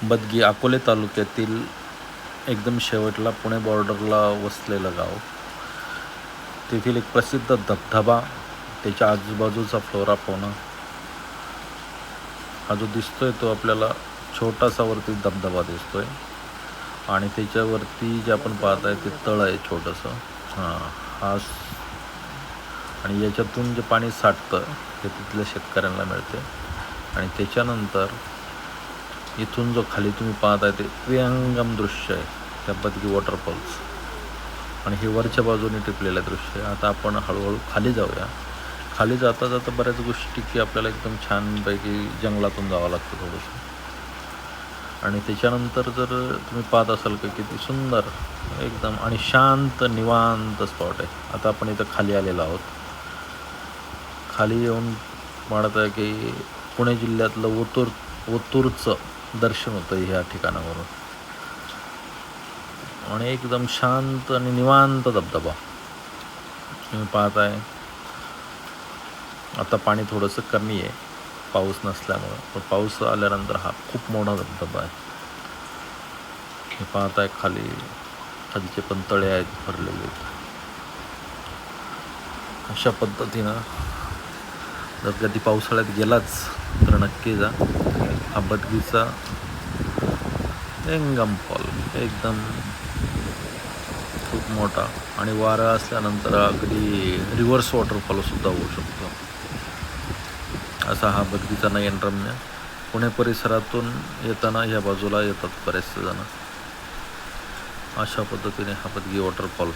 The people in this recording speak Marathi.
बदगी अकोले तालुक्यातील एकदम शेवटला पुणे बॉर्डरला वसलेलं गाव. तेथील एक प्रसिद्ध धबधबा, त्याच्या आजूबाजूचा फ्लोरा फाउना हा जो दिसतोय तो आपल्याला छोटासा वरती धबधबा दिसतोय आणि त्याच्यावरती जे आपण पाहत आहे ते तळ आहे छोटंसं. हा आणि याच्यातून जे पाणी साठतं हे तिथल्या शेतकऱ्यांना मिळते. आणि त्याच्यानंतर इथून जो खाली तुम्ही पाहत आहे ते विहंगम दृश्य आहे त्या बदगी वॉटरफॉल्स, आणि हे वरच्या बाजूने टिपलेलं दृश्य आहे. आता आपण हळूहळू खाली जाऊया. खाली जाता जाता बऱ्याच गोष्टी की आपल्याला एकदम छानपैकी जंगलातून जावं लागतं थोडंसं. आणि त्याच्यानंतर जर तुम्ही पाहत असाल की किती सुंदर एकदम आणि शांत निवांत स्पॉट आहे. आता आपण इथं खाली आलेलो आहोत. खाली येऊन म्हणत आहे की पुणे जिल्ह्यातलं ओतूरचं दर्शन होतं ह्या ठिकाणावरून. आणि एकदम शांत आणि निवांत धबधबा तुम्ही पाहत आहे. आता पाणी थोडंसं कमी आहे पाऊस नसल्यामुळं, पण पाऊस आल्यानंतर हा खूप मोठा धबधबा आहे. हे पाहत आहे खालचे पण तळे आहेत भरलेले आहेत. अशा पद्धतीनं जर कधी पावसाळ्यात गेलाच तर नक्की जा. हा बदगीचा विहंगम फॉल एकदम खूप मोठा, आणि वारा असल्यानंतर अगदी रिव्हर्स वॉटरफॉलसुद्धा होऊ शकतो. असा हा बदगीचा नयनरम्य. पुणे परिसरातून येताना या बाजूला येतात बरेचसे जण. अशा पद्धतीने हा बदगी वॉटरफॉल